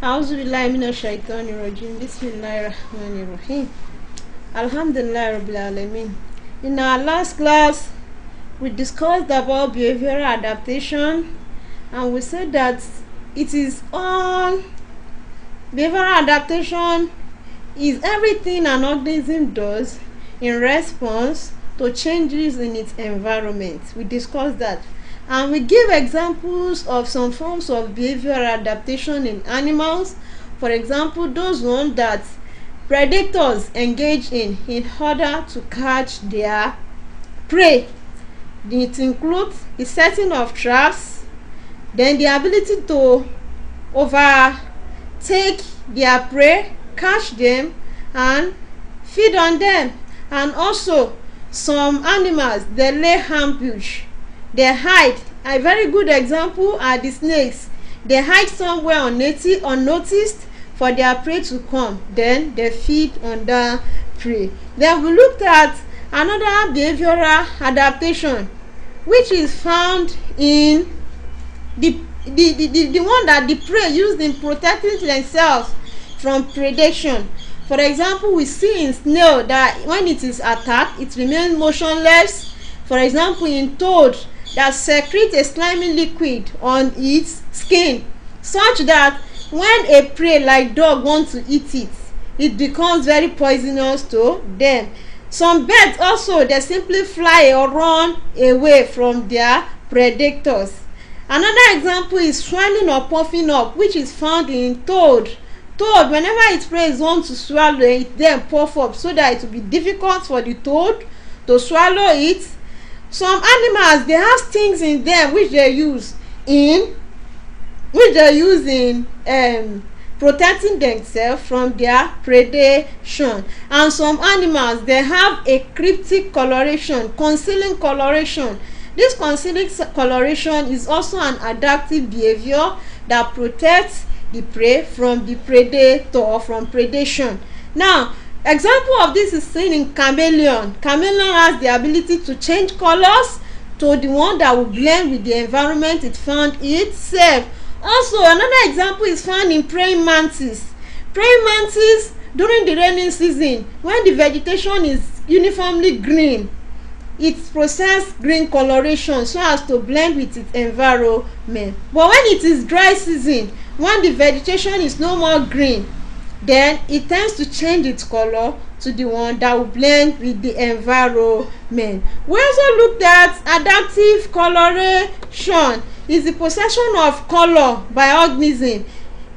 Auzubillahi minash shaitani rajim. Bismillahirrahmanirrahim. Alhamdulillah Rabbil Alamin. In our last class, we discussed about behavioral adaptation, and we said that it is all behavioral adaptation is everything an organism does in response to changes in its environment. We discussed that, and we give examples of some forms of behavioral adaptation in animals. For example, those ones that predators engage in order to catch their prey. It includes the setting of traps, then the ability to overtake their prey, catch them and feed on them. And also some animals, they lay ambush, they hide. A very good example are the snakes. They hide somewhere unnoticed for their prey to come, then they feed on the prey. Then we looked at another behavioral adaptation, which is found in the one that the prey used in protecting themselves from predation. For example, we see in snail that when it is attacked, it remains motionless. For example, in toad, that secrete a slimy liquid on its skin, such that when a prey like dog wants to eat it, it becomes very poisonous to them. Some birds also, they simply fly or run away from their predators. Another example is swelling or puffing up, which is found in toad. Toad, whenever its prey wants to swallow it, then puff up so that it will be difficult for the toad to swallow it. Some animals, they have stings in them which they use in protecting themselves from their predation. And some animals, they have a cryptic coloration, concealing coloration. This concealing coloration is also an adaptive behavior that protects the prey from the predator or from predation. Now, example of this is seen in chameleon. Chameleon has the ability to change colors to the one that will blend with the environment it found itself. Also, another example is found in praying mantis. Praying mantis, during the rainy season, when the vegetation is uniformly green, it processes green coloration so as to blend with its environment. But when it is dry season, when the vegetation is no more green, then it tends to change its color to the one that will blend with the environment. We also looked at adaptive coloration. Is the possession of color by organism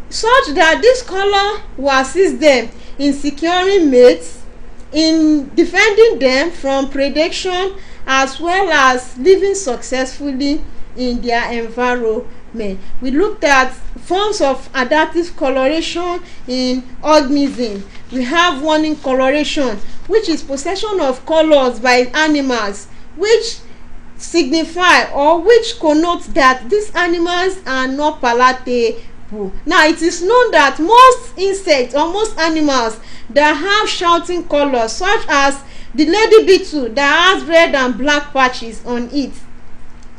such that this color will assist them in securing mates, in defending them from predation, as well as living successfully in their environment. We looked at forms of adaptive coloration in organisms. We have warning coloration, which is possession of colors by animals which signify or which connote that these animals are not palatable. Now, it is known that most insects or most animals that have shouting colors, such as the lady beetle that has red and black patches on it,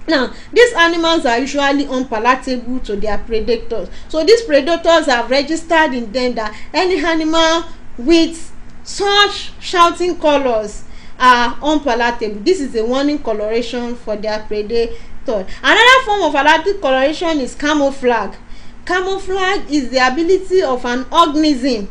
now these animals are usually unpalatable to their predators. So these predators have registered in them that any animal with such shouting colors are unpalatable. This is a warning coloration for their predator. Another form of adaptive coloration is camouflage. Camouflage is the ability of an organism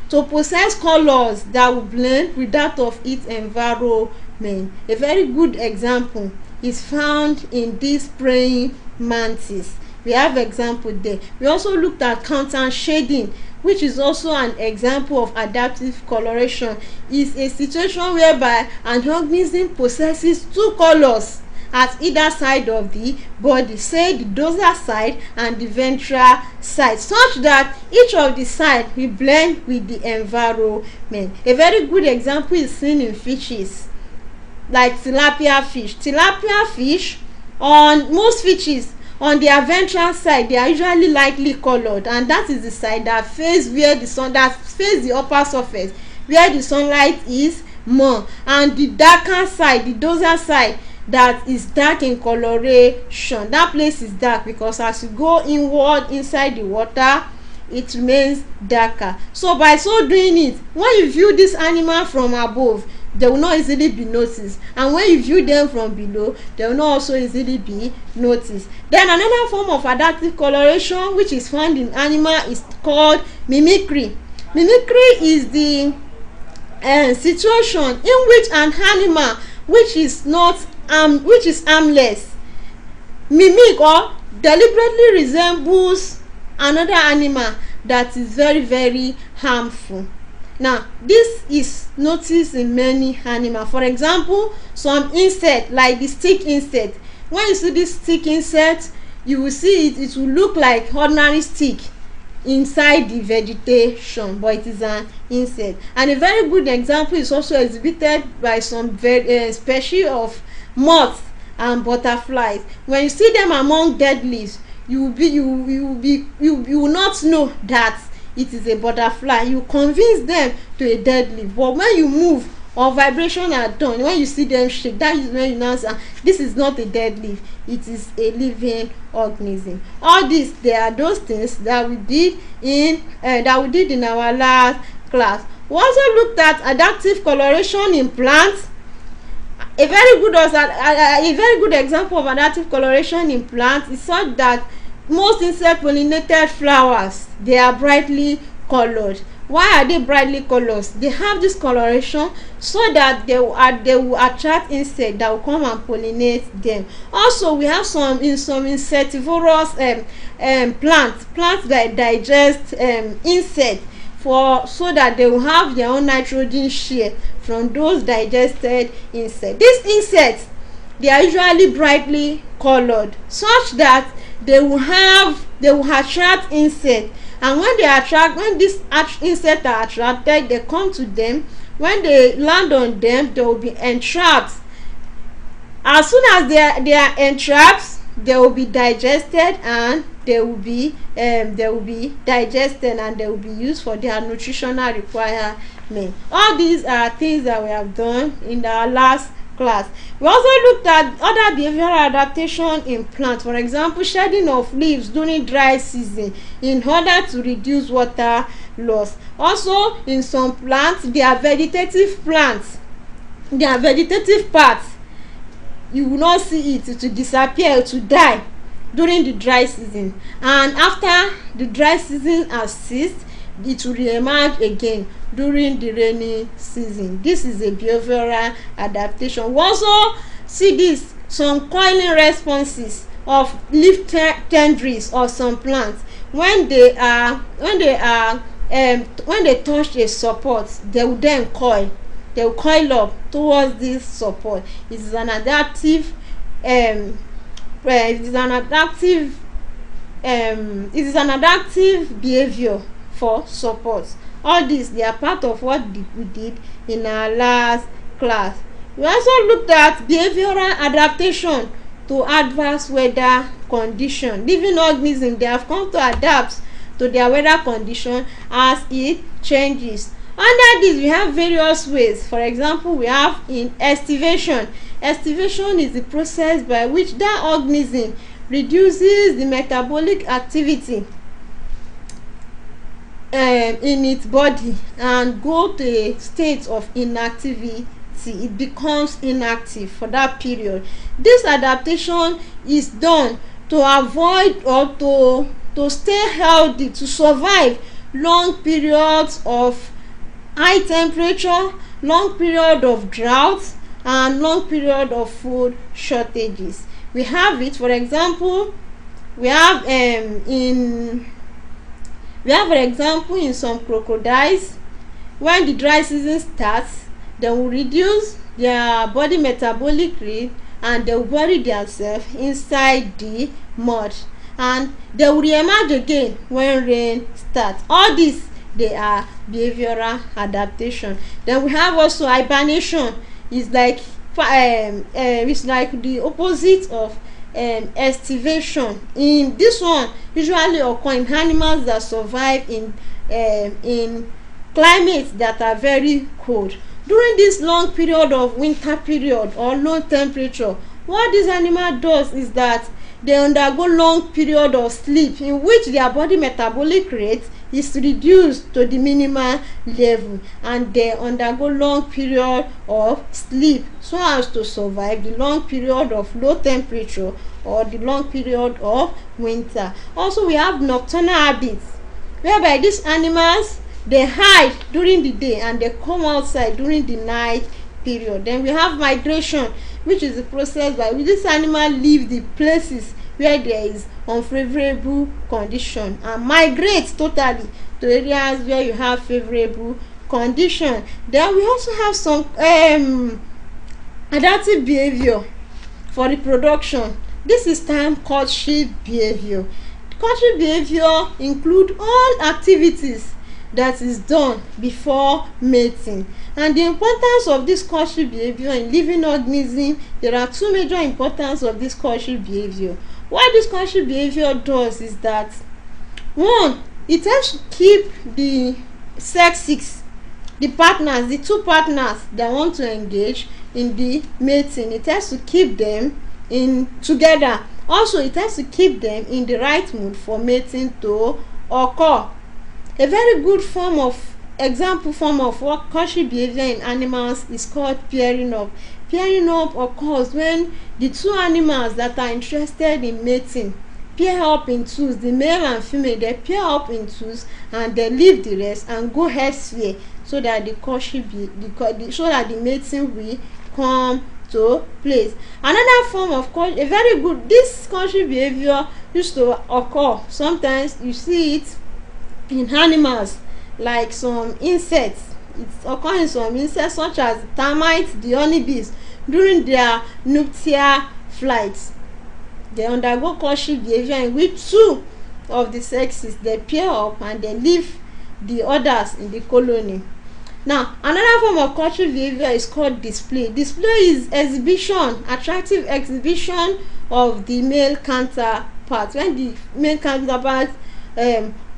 to possess colors that will blend with that of its environment. A very good example is found in this praying mantis. We have example there. We also looked at counter shading, which is also an example of adaptive coloration. Is a situation whereby an organism possesses two colors at either side of the body, say the dorsal side and the ventral side, such that each of the side will blend with the environment. A very good example is seen in fishes like tilapia fish. Tilapia fish, on most fishes, on their ventral side, they are usually lightly colored, and that is the side that face where the sun, that face the upper surface where the sunlight is more, and the darker side, the dorsal side, that is dark in coloration. That place is dark because as you go inward inside the water, it remains darker. So by so doing it, when you view this animal from above, they will not easily be noticed, and when you view them from below, they will not also easily be noticed. Then another form of adaptive coloration which is found in animal is called mimicry. Mimicry is the situation in which an animal which is harmless mimic or deliberately resembles another animal that is very very harmful. Now this is noticed in many animals. For example, some insect like the stick insect, when you see this stick insect, you will see it will look like ordinary stick inside the vegetation, but it is an insect. And a very good example is also exhibited by some species of moths and butterflies. When you see them among dead leaves, you will not know that it is a butterfly. You convince them to a dead leaf, but when you move or vibration are done, when you see them shake, that is when you now say this is not a dead leaf, it is a living organism. All these, they are those things that we did in our last class. We also looked at adaptive coloration in plants. A very good example of adaptive coloration in plants is such that most insect pollinated flowers, they are brightly colored. Why are they brightly colored? They have this coloration so that they will attract insects that will come and pollinate them. Also, we have some insectivorous plants that digest insects so that they will have their own nitrogen share from those digested insects. These insects, they are usually brightly colored such that they will attract insects, and when these insects are attracted, they come to them. When they land on them, they will be entrapped. As soon as they are entrapped, they will be digested, and they will be digested, and they will be used for their nutritional requirement. All these are things that we have done in our last class. We also looked at other behavioral adaptation in plants. For example, shedding of leaves during dry season in order to reduce water loss. Also, in some plants, their vegetative parts, you will not see it to disappear, to die during the dry season, and after the dry season has ceased, it will re-emerge again during the rainy season. This is a behavioral adaptation. We also see some coiling responses of leaf tendrils of some plants. When they touch a support, they will then coil. They will coil up towards this support. It is an adaptive behavior for support. All these, they are part of what we did in our last class. We also looked at behavioral adaptation to adverse weather condition. Living organisms, they have come to adapt to their weather condition as it changes. Under this, we have various ways. For example, we have in estivation. Estivation is the process by which that organism reduces the metabolic activity in its body and go to a state of inactivity. It becomes inactive for that period. This adaptation is done to avoid or to stay healthy, to survive long periods of high temperature, long period of drought, and long period of food shortages. We have it, for example, we have for example in some crocodiles, when the dry season starts, they will reduce their body metabolic rate and they will bury themselves inside the mud, and they will re-emerge again when rain starts. All these, they are behavioral adaptation. Then we have also hibernation. It's like the opposite of estivation. In this one, usually occur in animals that survive in climates that are very cold. During this long period of winter period or low temperature, what this animal does is that they undergo long period of sleep in which their body metabolic rate is reduced to the minimal level, and they undergo long period of sleep so as to survive the long period of low temperature or the long period of winter. Also, we have nocturnal habits, whereby these animals dey hide during the day and dey come outside during the night period. Then we have migration, which is the process by which this animal leave the places where there is unfavourable condition and migrate totally to areas where you have favourable condition. Then we also have some adaptive behaviour for reproduction. This is time courtship behaviour. Courtship behaviour include all activities that is done before mating, and the importance of this courtship behaviour in living organism. There are two major importance of this courtship behaviour. What this courtship behaviour does is that, one, it helps to keep the sexes, the partners, the two partners that want to engage in the mating, it helps to keep them in together. Also, it helps to keep them in the right mood for mating to occur. A very good example form of what courtship behaviour in animals is called pairing up. Pairing up occurs when the two animals that are interested in mating pair up in twos. The male and female, they pair up in twos and they leave the rest and go elsewhere, so that the courtship so that the mating will come to place. Another form of this courtship behaviour used to occur. Sometimes you see it in animals like some insects. It occurs in some insects such as termites, the honeybees. During their nuptial flights, they undergo courtship behaviour in which two of the sexes they pair up and they leave the others in the colony. Now, another form of courtship behaviour is called display. Display is exhibition, attractive exhibition of the male counterpart. When the male counterpart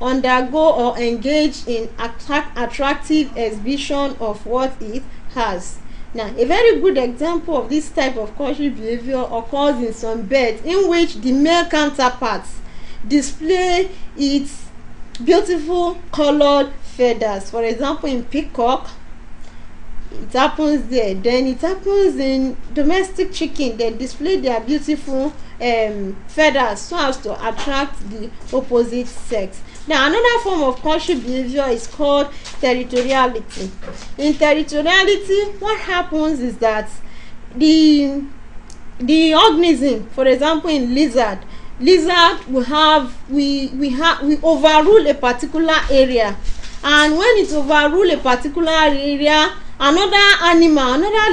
undergo or engage in attractive exhibition of what it has. Now, a very good example of this type of courtship behaviour occurs in some birds, in which the male counterparts display its beautiful coloured feathers. For example, in peacock, it happens there. Then it happens in domestic chicken. They display their beautiful feathers so as to attract the opposite sex. Now, another form of courtship behaviour is called territoriality. In territoriality, what happens is that the organism, for example, in lizard we overrule a particular area, and when it overrule a particular area, another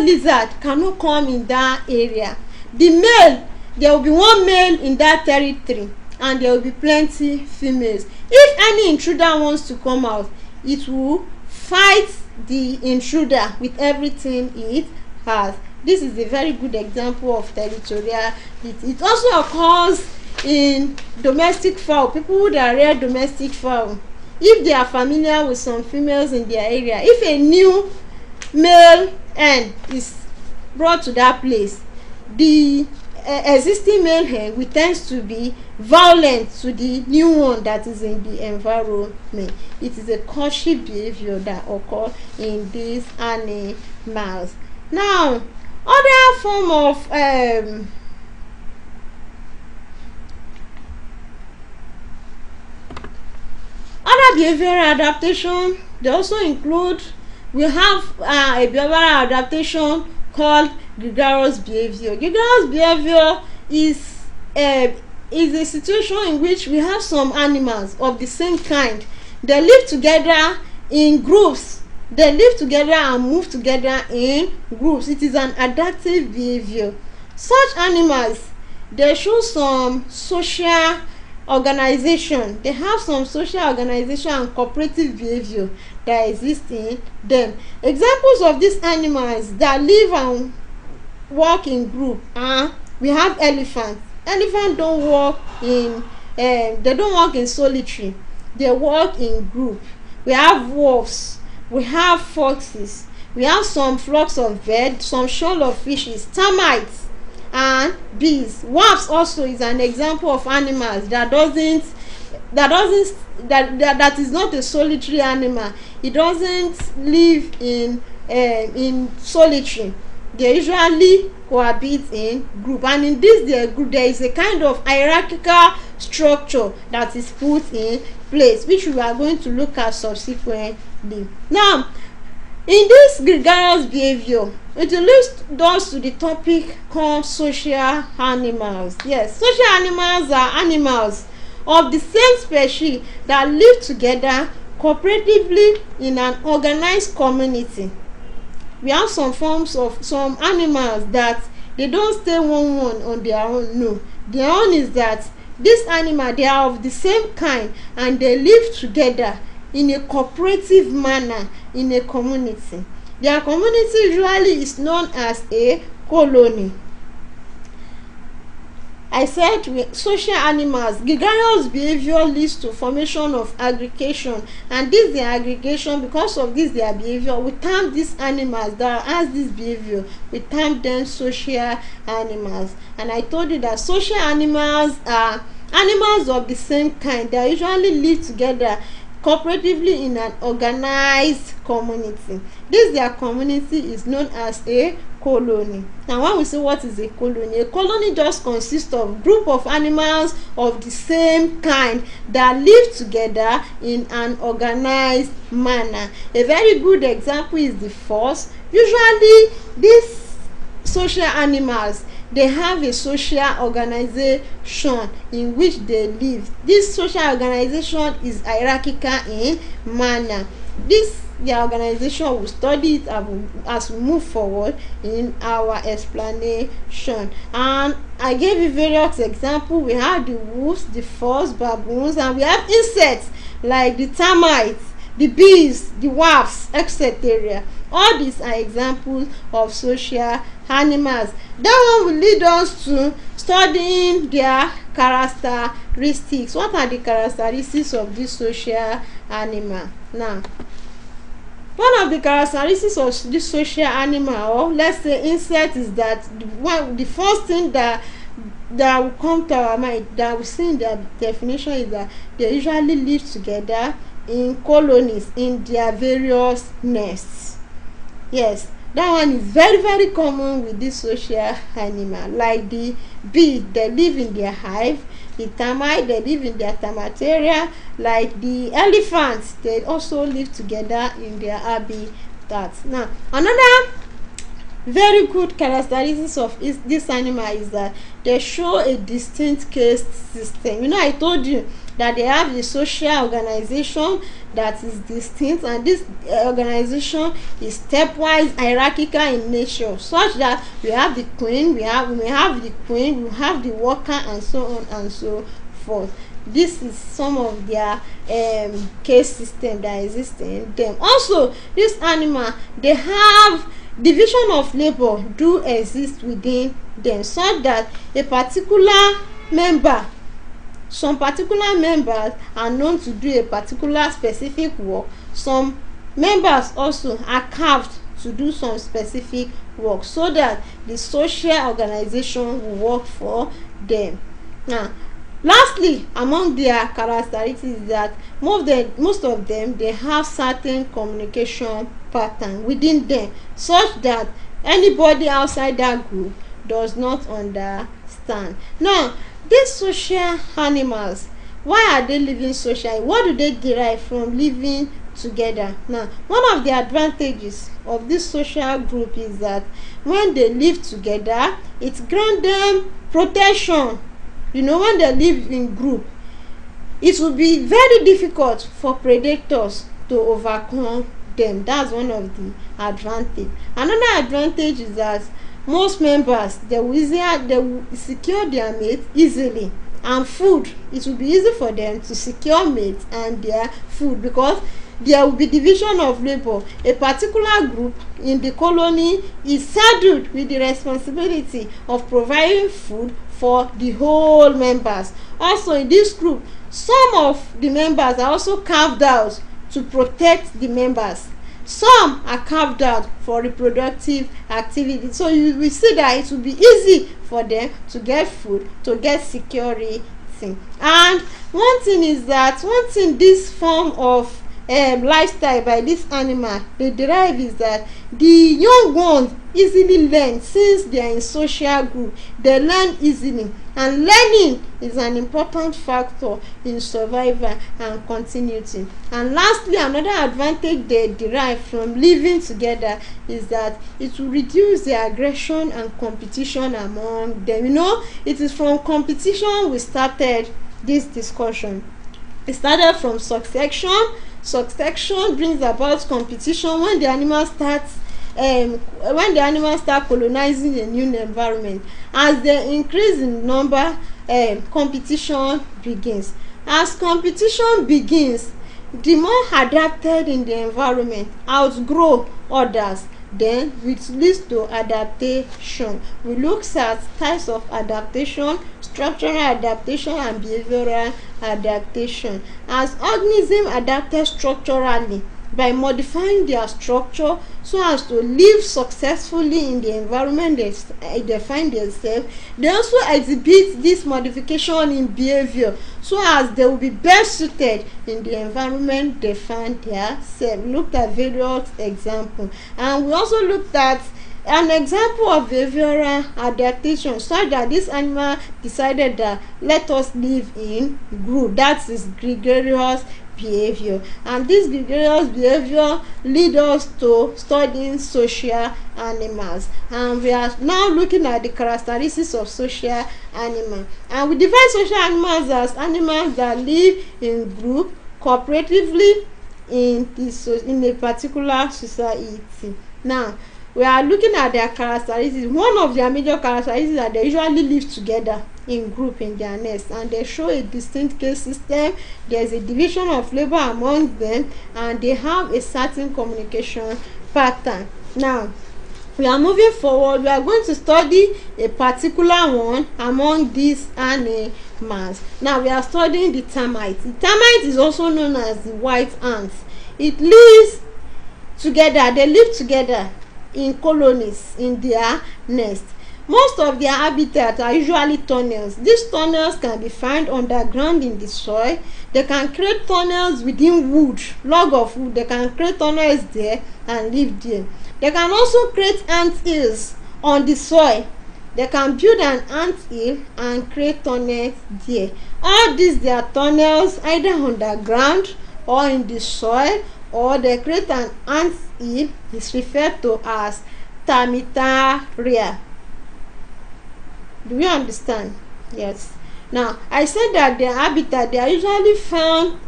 lizard cannot come in that area. There will be one male in that territory and there will be plenty females. If any intruder wants to come out, it will fight the intruder with everything it has. This is a very good example of territoriality. It also occurs in domestic fowl. People that rear domestic fowl, if they are familiar with some females in their area, if a new male hen is brought to that place, the existing male hen will tend to be violent to the new one that is in the environment. It is a courtship behaviour that occurs in these animals. Now, other form of other behavioral adaptation, they also include, we have a behavioral adaptation called gregarious behaviour. Gregarious behaviour is a situation in which we have some animals of the same kind. They live together in groups. They live together and move together in groups. It is an adaptive behaviour. Such animals, they show some social organization. They have some social organization and cooperative behaviour that exist in them. Examples of these animals that live and work in group are, we have elephants. Elephants don't work in they don't work in solitary. They work in group. We have wolves. We have foxes. We have some flocks of birds, some shoal of fishes, termites, and bees. Wasps also is an example of animals that doesn't that is not a solitary animal. It doesn't live in solitary. They usually cohabit in group, and in this their group there is a kind of hierarchical structure that is put in place, which we are going to look at subsequently. Now, in this gregarious behavior, it leads us to the topic called social animals. Yes, social animals are animals of the same species that live together cooperatively in an organized community. We have some forms of some animals that they don't stay one on their own. No, their own is that this animal, they are of the same kind and they live together in a cooperative manner in a community. Their community usually is known as a colony. I said social animals, gregarious behavior leads to formation of aggregation, and this their aggregation, because of this their behavior, we term these animals that has this behavior, we term them social animals. And I told you that social animals are animals of the same kind. They usually live together cooperatively in an organized community. This their community is known as a colony. Now, when we say what is a colony just consists of group of animals of the same kind that live together in an organized manner. A very good example is the fox. Usually these social animals, they have a social organization in which they live. This social organization is hierarchical in manner. This their organization will study it as we move forward in our explanation. And I gave you various examples. We have the wolves, the fox, baboons, and we have insects like the termites, the bees, the wasps, etc. All these are examples of social animals. That one will lead us to studying their characteristics. What are the characteristics of this social animal? Now, one of the characteristics of this social animal, or let's say insect, is that the first thing that will come to our mind, that we see in their definition, is that they usually live together in colonies in their various nests. Yes, that one is very very common with this social animal. Like the bee, they live in their hive. The termite, they live in their termitaria. Like the elephants, they also live together in their habitats. Now, another very good characteristics of this animal is that they show a distinct caste system. You know, I told you that they have a social organization that is distinct, and this organization is stepwise hierarchical in nature, such that we have the queen, we may have the queen, we have the worker, and so on and so forth. This is some of their caste system that exists in them. Also, this animal, they have division of labor do exist within them, such that a particular member, some particular members are known to do a particular specific work. Some members also are carved to do some specific work, so that the social organization will work for them. Now, lastly, among their characteristics is that most of them, they have certain communication pattern within them, such that anybody outside that group does not understand. Now, these social animals, why are they living socially? What do they derive from living together? Now, one of the advantages of this social group is that when they live together, it grants them protection. You know, when they live in group, it will be very difficult for predators to overcome them. That's one of the advantage. Another advantage is that most members, they will secure their mate easily, and food, it will be easy for them to secure mates and their food, because there will be division of labor. A particular group in the colony is saddled with the responsibility of providing food for the whole members. Also, in this group, some of the members are also carved out to protect the members. Some are carved out for reproductive activity. So you will see that it will be easy for them to get food, to get security. thing. And one thing this form of lifestyle by this animal dey derive is that the young ones easily learn. Since they are in social group, they learn easily, and learning is an important factor in survival and continuity. And lastly, another advantage they derive from living together is that it will reduce the aggression and competition among them. It is from competition we started this discussion. It started from succession. Succession brings about competition when the animals start colonizing a new environment. As they increase in number, competition begins. As competition begins, the more adapted in the environment outgrow others, then which leads to adaptation. We look at types of adaptation: structural adaptation and behavioral adaptation. As organisms adapted structurally by modifying their structure so as to live successfully in the environment they find themselves, they also exhibit this modification in behavior so as they will be best suited in the environment they find themselves. We looked at various examples, and we also looked at an example of behavioral adaptation, such that this animal decided that let us live in group. That is gregarious behavior, and this gregarious behavior lead us to studying social animals. And we are now looking at the characteristics of social animals, and we define social animals as animals that live in group cooperatively in a particular society. Now we are looking at their characteristics. One of their major characteristics is that they usually live together in group in their nest, and they show a distinct case system. There is a division of labor among them, and they have a certain communication pattern. Now we are moving forward. We are going to study a particular one among these animals. Now we are studying the termite. The termite is also known as the white ant. It lives together. They live together in colonies in their nest. Most of their habitats are usually tunnels. These tunnels can be found underground in the soil. They can create tunnels within wood, log of wood. They can create tunnels there and live there. They can also create ant hills on the soil. They can build an ant hill and create tunnels there. All these their tunnels either underground or in the soil, or they create an ant hill, is referred to as termitaria. Do you understand? Yes. Now I said that their habitat, they are usually found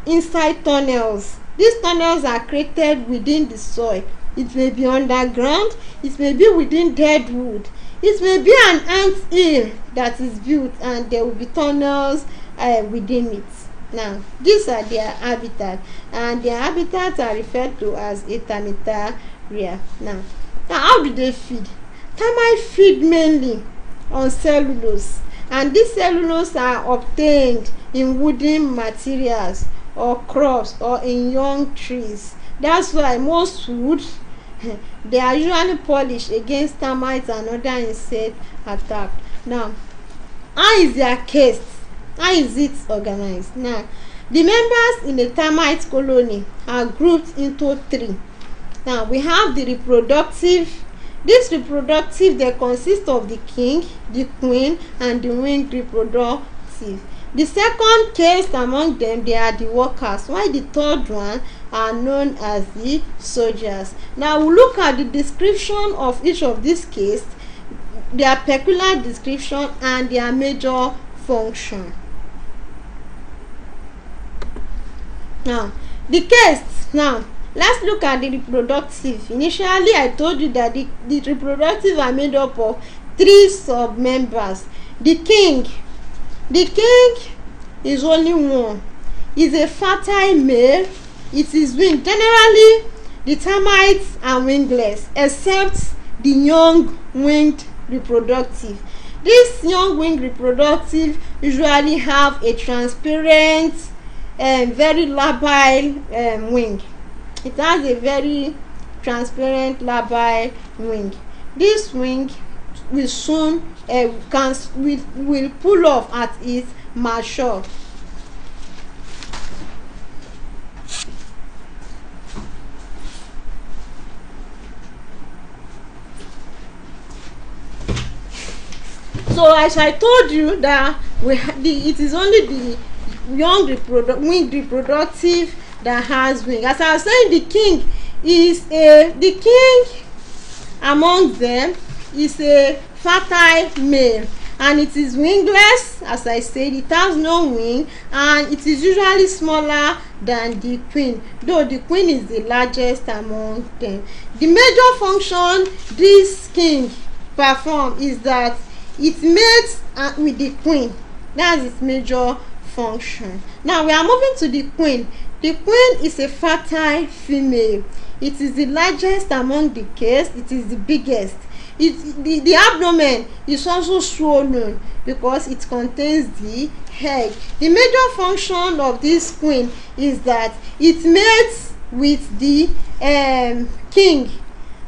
inside tunnels. These tunnels are created within the soil. It may be underground, it may be within dead wood, it may be an ant hill that is built, and there will be tunnels within it. Now these are their habitat, and their habitats are referred to as a termitaria. Now how do they feed? Termites feed mainly on cellulose, and these cellulose are obtained in wooden materials or crops or in young trees. That's why most wood they are usually polished against termites and other insect attack. Now how is their caste? How is it organized? Now the members in a termite colony are grouped into three. Now we have the reproductive. This reproductive, they consist of the king, the queen, and the winged reproductive. The second caste among them, they are the workers, while the third one are known as the soldiers. Now we look at the description of each of these castes, their peculiar description and their major function. Now the castes. Now let's look at the reproductive. Initially I told you that the reproductive are made up of three sub members. The king is only one. Is a fertile male. It is winged. Generally the termites are wingless except the young winged reproductive. This young winged reproductive usually have a transparent and very labile wing. It has a very transparent labile wing. This wing will soon will pull off at its mature. So as I told you that it is only the young winged reproductive that has wing. As I was saying, the king among them is a fertile male, and it is wingless. As I said, it has no wing, and it is usually smaller than the queen, though the queen is the largest among them. The major function this king perform is that it mates with the queen. That's its major function. Now we are moving to the queen. The queen is a fertile female. It is the largest among the caste. It is the biggest. The abdomen is also swollen because it contains the egg. The major function of this queen is that it mates with the king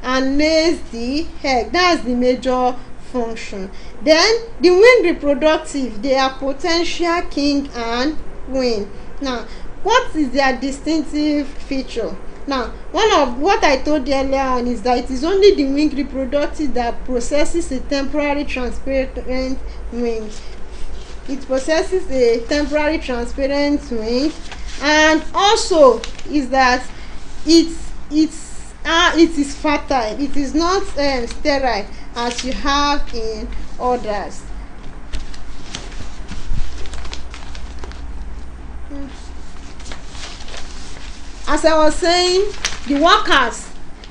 and lays the egg. That's the major function. Then the winged reproductive, they are potential king and queen. Now what is their distinctive feature? Now, one of what I told you earlier on is that it is only the winged reproductive that possesses a temporary transparent wing. It possesses a temporary transparent wing, and also is that it is fertile. It is not sterile as you have in others. As I was saying, the workers,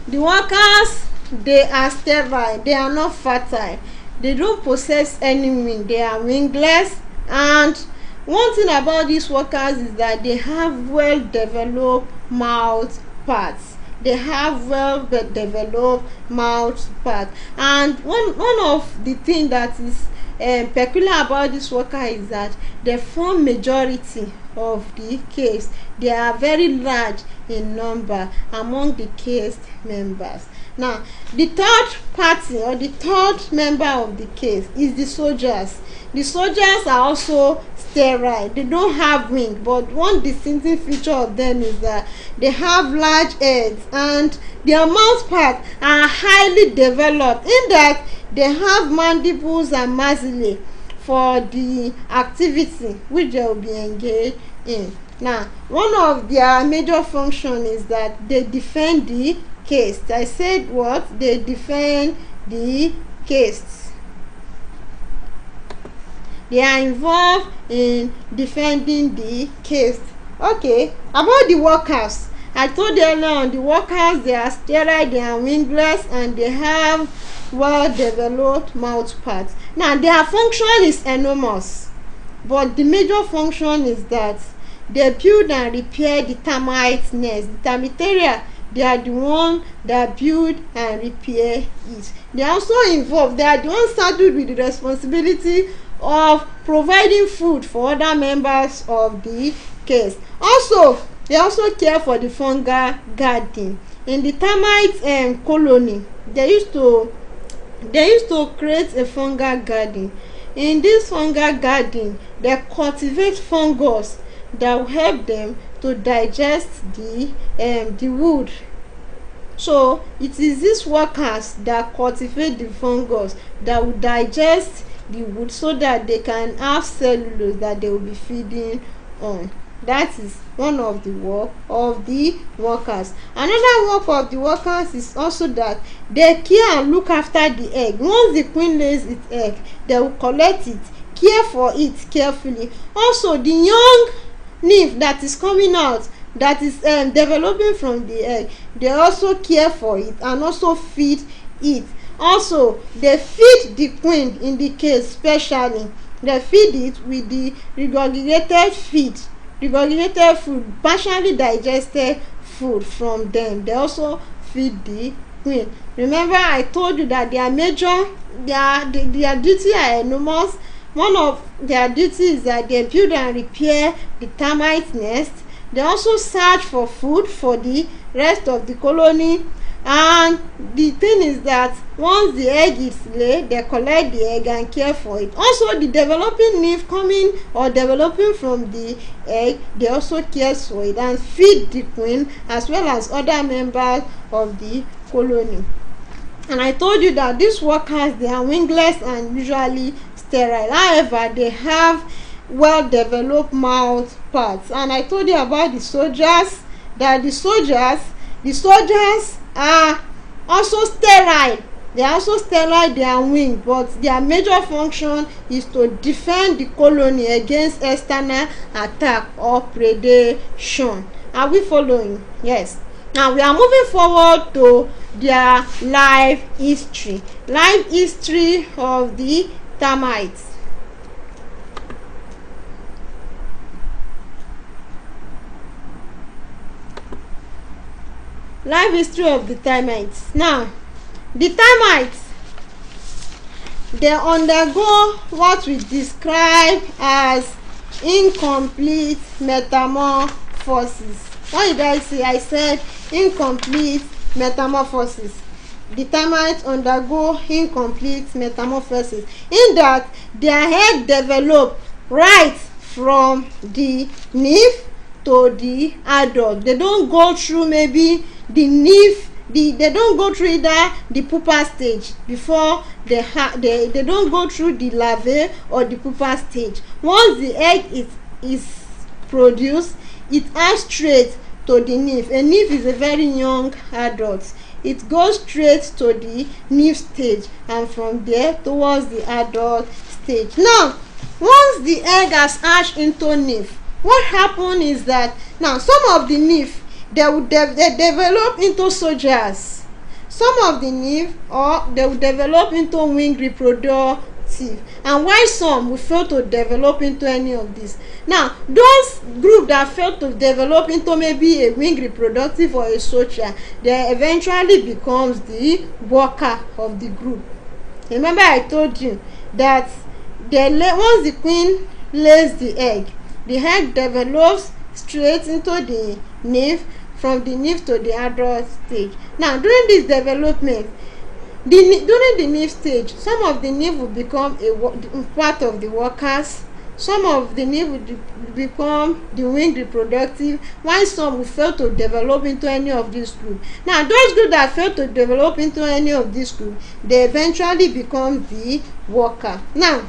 they are sterile. They are not fertile. They don't possess any wing. They are wingless. And one thing about these workers is that they have well developed mouth parts. They have well developed mouth parts. And one of the things that is peculiar about this worker is that they form majority of the caste. They are very large in number among the caste members. Now the third party, or the third member of the caste, is the soldiers. The soldiers are also sterile. They don't have wing, but one distinctive feature of them is that they have large heads and their mouth parts are highly developed, in that they have mandibles and maxillae for the activity which they will be engaged in. Now one of their major function is that they defend the caste. I said what? They defend the caste. They are involved in defending the caste. Okay, about the workers, I told you earlier on, the workers, they are sterile, they are wingless, and they have well developed mouth parts. Now their function is enormous, but the major function is that they build and repair the termite nest. The termitaria, they are the one that build and repair it. They are also involved. They are the ones saddled with the responsibility of providing food for other members of the caste. Also, they also care for the fungal garden. In the termite colony, they used to create a fungal garden. In this fungal garden, they cultivate fungus that will help them to digest the wood. So it is these workers that cultivate the fungus that will digest the wood, so that they can have cellulose that they will be feeding on. That is one of the work of the workers. Another work of the workers is also that they care and look after the egg. Once the queen lays its egg, they will collect it, care for it carefully. Also, the young nymph that is coming out, that is developing from the egg, they also care for it and also feed it. Also, they feed the queen in the case, especially they feed it with the regurgitated food, partially digested food from them. They also feed the queen. Remember, I told you that their duty are enormous. One of their duty is that they build and repair the termite nest. They also search for food for the rest of the colony. And the thing is that once the egg is laid, they collect the egg and care for it. Also, the developing nymph coming or developing from the egg, they also care for it and feed the queen as well as other members of the colony. And I told you that these workers, they are wingless and usually sterile. However, they have well developed mouth parts. And I told you about the soldiers, that the soldiers are also sterile. They are also sterile, they are winged, but their major function is to defend the colony against external attack or predation. Are we following? Yes. Now we are moving forward to their life history. Life history of the termites. Life history of the termites. Now, the termites, they undergo what we describe as incomplete metamorphosis. What did I say? I said incomplete metamorphosis. The termites undergo incomplete metamorphosis in that their head develop right from the nymph to the adult. They don't go through maybe the nymph, they don't go through either the pupa stage before they don't go through the larvae or the pupa stage. Once the egg is produced, it acts straight to the nymph. A nymph is a very young adult. It goes straight to the nymph stage and from there towards the adult stage. Now, once the egg has hatched into nymph, what happens is that now some of the nymph, they develop into soldiers. Some of the nymph, or they will develop into wing reproductive, and while some will fail to develop into any of these. Now, those group that fail to develop into maybe a wing reproductive or a soldier, they eventually becomes the worker of the group. Remember I told you that once the queen lays the egg develops straight into the nymph, from the nymph to the adult stage. Now, during this development, during the nymph stage, some of the nymph will become a part of the workers. Some of the nymph will become the wing reproductive, while some will fail to develop into any of these groups. Now, those groups that fail to develop into any of these groups, they eventually become the worker. Now,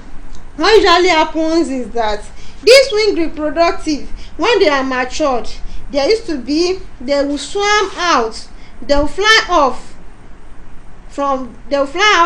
what usually happens is that this wing reproductive, when they are matured, they will swarm out, they will fly out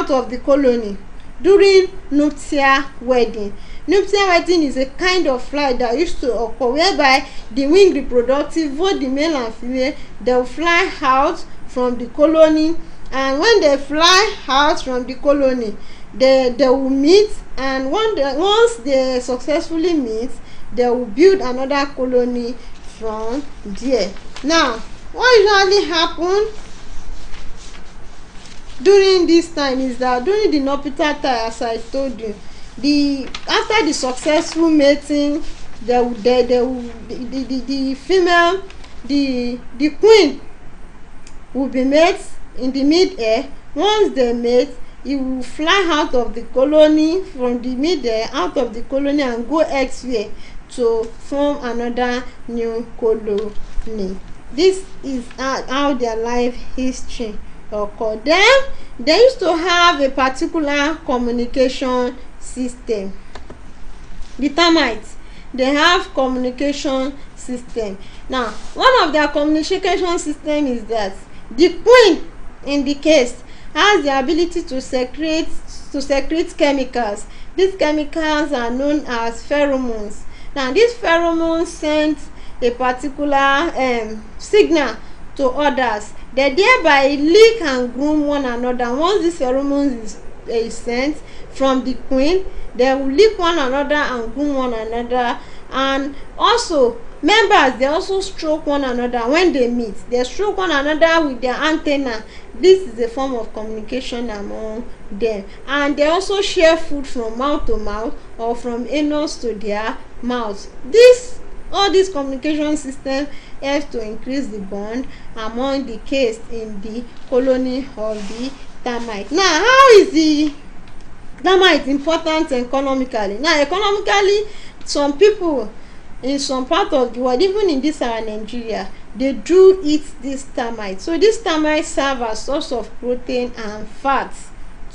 of the colony during nuptial wedding. Nuptial wedding is a kind of flight that used to occur whereby the wing reproductive, both the male and female, they will fly out from the colony, and when they fly out from the colony, they will meet, and once they successfully meet, they will build another colony from there. Now, what usually happen during this time is that during the nuptial time, as I told you, after the successful mating, the female, the queen will be mate in the mid-air. Once they mate, it will fly out of the colony, from the mid-air out of the colony, and go elsewhere to form another new colony. This is how their life history occurred. Then they used to have a particular communication system. The termites, they have communication system. Now, one of their communication system is that the queen, in the case, has the ability to secrete chemicals. These chemicals are known as pheromones. Now, these pheromones send a particular signal to others. They thereby lick and groom one another. Once this pheromones is sent from the queen, they will lick one another and groom one another. And also, members, they also stroke one another when they meet. They stroke one another with their antenna. This is a form of communication among them. And they also share food from mouth to mouth or from anus to their mouth. This All these communication system helps to increase the bond among the caste in the colony of the termite. Now, how is the termite important economically? Now, economically, some people in some part of the world, even in this our Nigeria, they do eat this termite. So this termite serve as source of protein and fat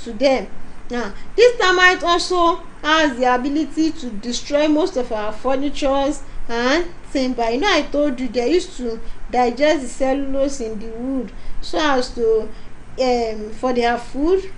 to them. Now, this termite also has the ability to destroy most of our furnitures and timber. You know, I told you they used to digest the cellulose in the wood so as to for their food.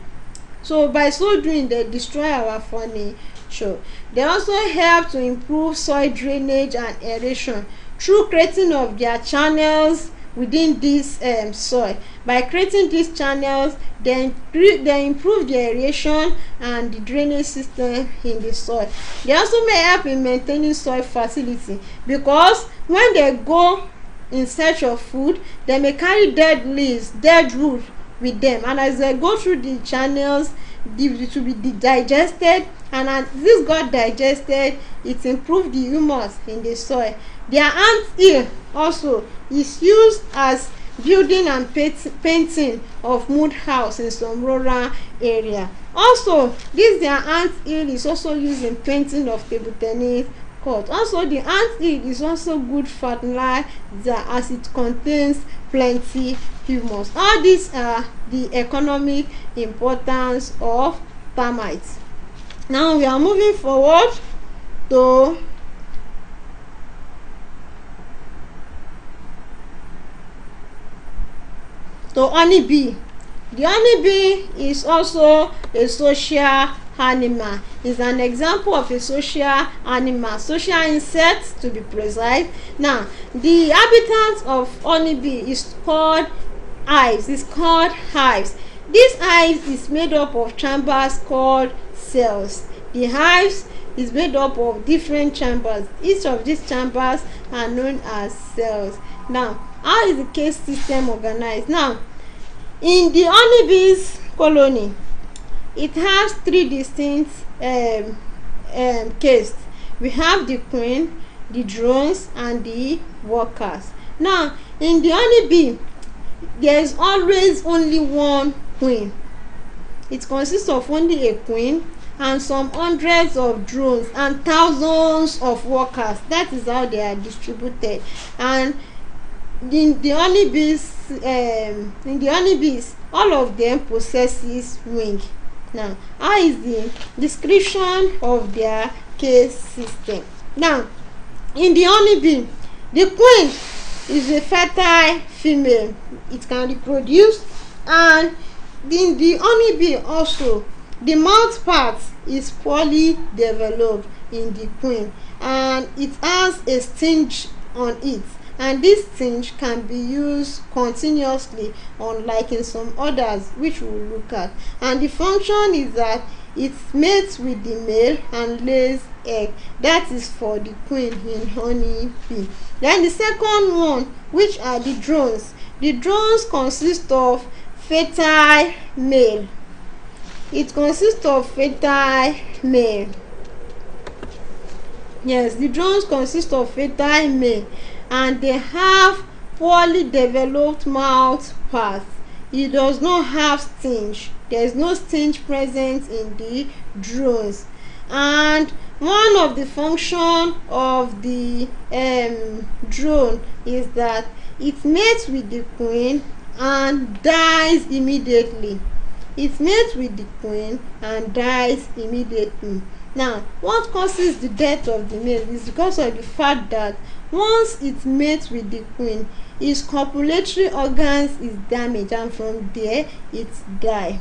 So by so doing, they destroy our furniture. They also help to improve soil drainage and aeration through creating of their channels within this soil. By creating these channels, they improve the aeration and the drainage system in the soil. They also may help in maintaining soil fertility, because when they go in search of food, they may carry dead leaves, dead root with them, and as they go through the channels, it will be digested, and as this got digested, it improved the humus in the soil. Their ant hill also is used as building and painting of mud house in some rural area. Also, this their ant hill is also used in painting of table tennis court. Also, the ant hill is also good fertilizer as it contains plenty humus. All these are the economic importance of termites. Now we are moving forward to honeybee. The honeybee is also a social animal. Is an example of a social animal, social insect to be precise. Now, the habitat of honeybee is called hives. It's called hives. This hive is made up of chambers called cells. The hives is made up of different chambers. Each of these chambers are known as cells. Now, how is the caste system organized? Now, in the honeybees colony, it has three distinct castes. We have the queen, the drones, and the workers. Now, in the honeybee, there is always only one queen. It consists of only a queen and some hundreds of drones and thousands of workers. That is how they are distributed. And in the honeybees, all of them possesses wing. Now, how is the description of their caste system? Now, in the honeybee, the queen is a fertile female. It can reproduce, and in the honeybee also, the mouth part is poorly developed in the queen, and it has a sting on it, and this sting can be used continuously, unlike in some others which we will look at. And the function is that it mates with the male and lays egg. That is for the queen in honeybee. Then the second one, which are the drones. The drones consist of fertile male. It consists of fertile male. Yes, the drones consist of fertile male, and they have poorly developed mouth parts. It does not have sting. There is no sting present in the drones. And one of the function of the drone is that it mates with the queen and dies immediately. It mates with the queen and dies immediately. Now, what causes the death of the male is because of the fact that once it mates with the queen, its copulatory organs is damaged, and from there it die.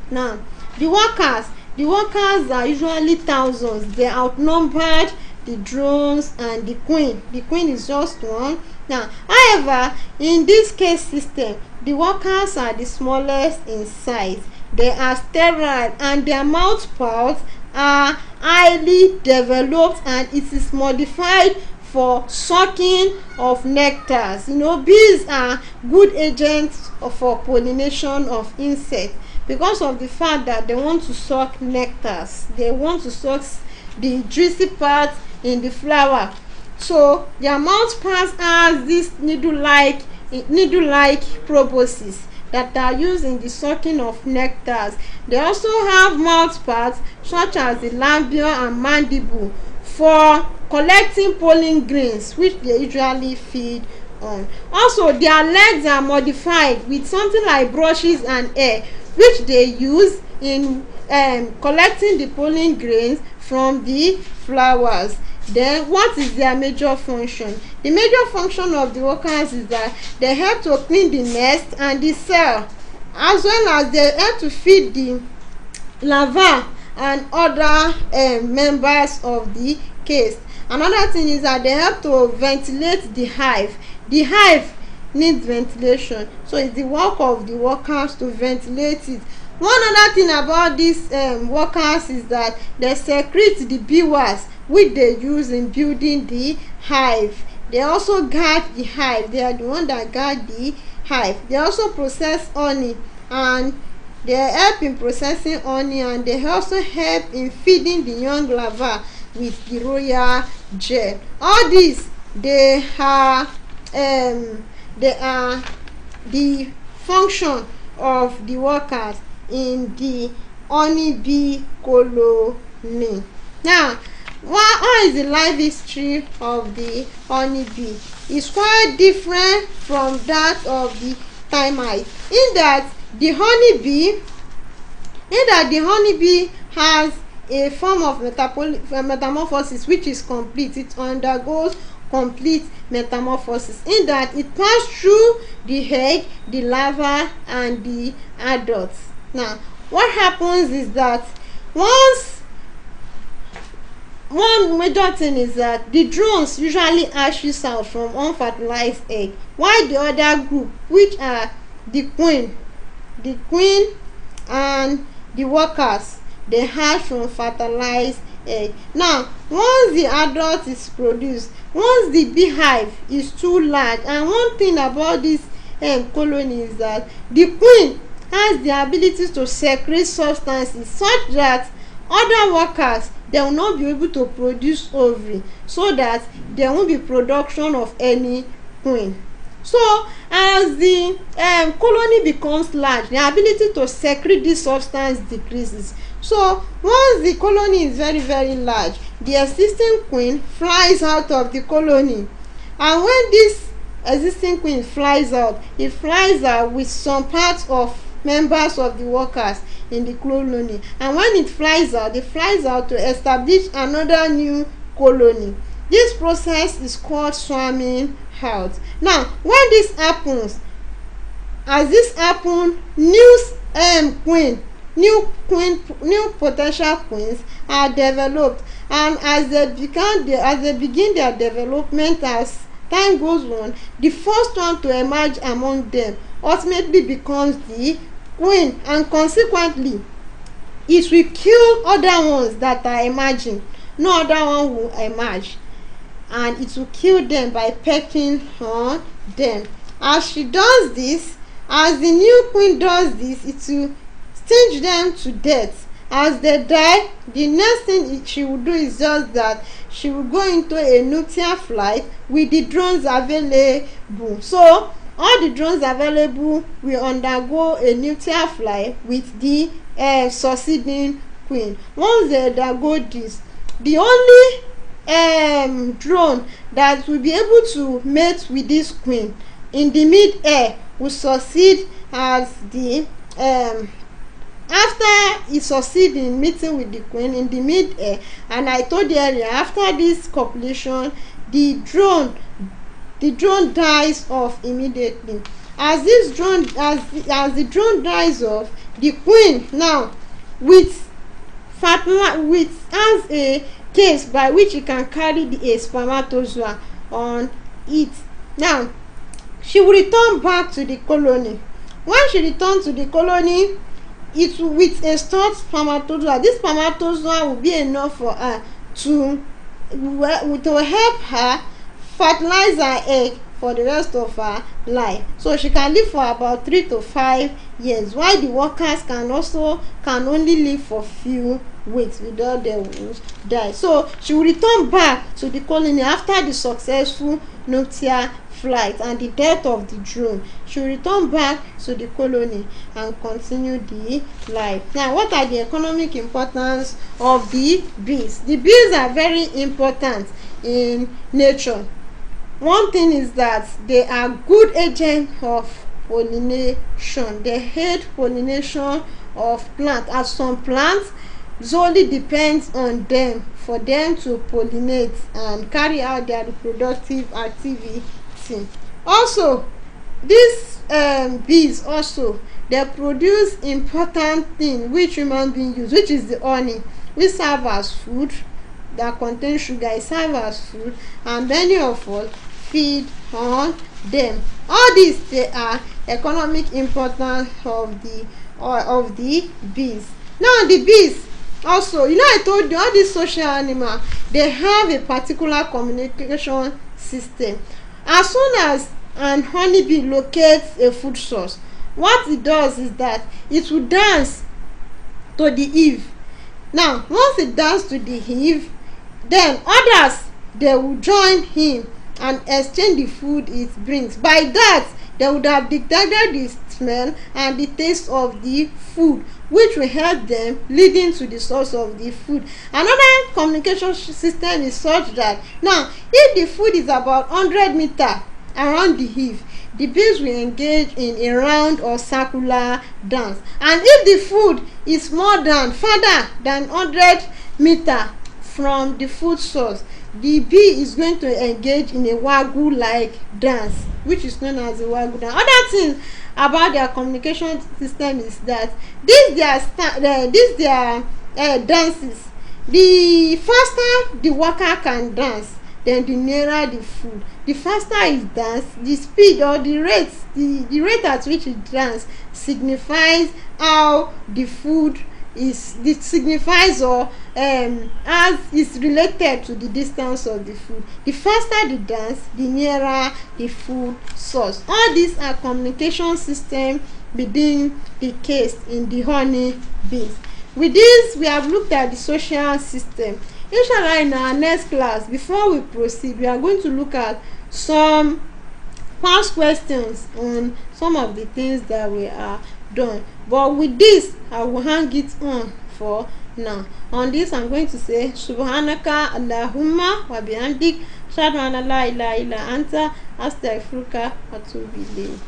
Now, the workers are usually thousands. They outnumbered the drones and the queen. The queen is just one. Now, however, in this case system, the workers are the smallest in size. They are sterile, and their mouth parts are highly developed, and it is modified for sucking of nectars. You know, bees are good agents for pollination of insects because of the fact that they want to suck nectars. They want to suck the juicy part in the flower So their mouth parts has this needle-like proboscis that are used in the sucking of nectars. They also have mouth parts such as the labial and mandible for collecting pollen grains, which they usually feed on. Also, their legs are modified with something like brushes and hair, which they use in collecting the pollen grains from the flowers. Then what is their major function? The major function of the workers is that they help to clean the nest and the cell, as well as they help to feed the larvae and other members of the caste. Another thing is that they help to ventilate the hive. The hive needs ventilation, so it's the work of the workers to ventilate it. One other thing about these workers is that they secrete the beeswax, which they use in building the hive. They also guard the hive. They are the one that guard the hive. They also process honey, and they help in processing honey, and they also help in feeding the young larvae with the royal gel. All these they are the function of the workers in the honeybee colony. Now, what is the life history of the honeybee? It's quite different from that of the termite, in that the honeybee has a form of metamorphosis which is complete. It undergoes complete metamorphosis, in that it passes through the egg, the larva, and the adults. Now, what happens is that one major thing is that the drones usually hatches out from unfertilized egg, while the other group, which are the queen and the workers, they hatch from fertilized egg. Now, once the adult is produced, once the beehive is too large, and one thing about this colony is that the queen has the ability to secrete substances such that other workers, they will not be able to produce ovary, so that there won't be production of any queen. So as the colony becomes large, the ability to secrete this substance decreases. So once the colony is very very large, the existing queen flies out of the colony, and when this existing queen flies out, it flies out with some parts of members of the workers in the colony, and when it flies out to establish another new colony. This process is called swarming out. Now, when this happens, new potential queens are developed, and as they begin their development, as time goes on, the first one to emerge among them ultimately becomes the queen, and consequently it will kill other ones that are emerging. No other one will emerge, and it will kill them by pecking on them. As she does this, as the new queen does this, it will sting them to death. As they die, the next thing she will do is just that she will go into a nuptial flight with the drones available. So all the drones available will undergo a nuptial flight with the succeeding queen. Once they undergo this, the only drone that will be able to mate with this queen in the mid-air will succeed as the after it succeed in meeting with the queen in the mid-air. And I told you earlier, after this copulation, the drone dies off immediately. As the drone dies off, the queen now has a case by which it can carry a spermatozoa on it. Now, she will return back to the colony. When she returns to the colony, it will, with a stored spermatozoa, this spermatozoa will be enough for her to help her fertilize her egg for the rest of her life. So she can live for about 3 to 5 years, while the workers can only live for few weeks without they will die. So she will return back to the colony after the successful nuptial flight and the death of the drone. She will return back to the colony and continue the life. Now, what are the economic importance of the bees? The bees are very important in nature. One thing is that they are good agents of pollination. They aid pollination of plants, as some plants solely depends on them for them to pollinate and carry out their reproductive activity. Also, these bees also, they produce important thing which human being use, which is the honey, which serve as food, that contain sugar. It serve as food, and many of us feed on them. All these, they are economic importance of the bees. Now, the bees also, I told you all these social animals, they have a particular communication system. As soon as an honeybee locates a food source, what it does is that it will dance to the hive. Now, once it dances to the hive, then others, they will join him and exchange the food it brings. By that, they would have detected the smell and the taste of the food, which will help them leading to the source of the food. Another communication system is such that now, if the food is about 100 meters around the hive, the bees will engage in a round or circular dance. And if the food is further than 100 meters from the food source, the bee is going to engage in a waggle like dance, which is known as a waggle dance. Other thing about their communication system is that these their dances, the faster the worker can dance, then the nearer the food. The faster it dance, the speed or the rate at which it dance signifies how the food is, it signifies or as is related to the distance of the food. The faster the dance, the nearer the food source. All these are communication system within the case in the honey bees. With this, we have looked at the social system. Inshallah, in our next class, before we proceed, we are going to look at some past questions on some of the things that we are done. But with this, I will hang it on for now. On this, I'm going to say Subhanaka Allahumma wa bihamdik, Ashhadu an la ilaha illa anta, astaghfiruka wa atubu ilayk.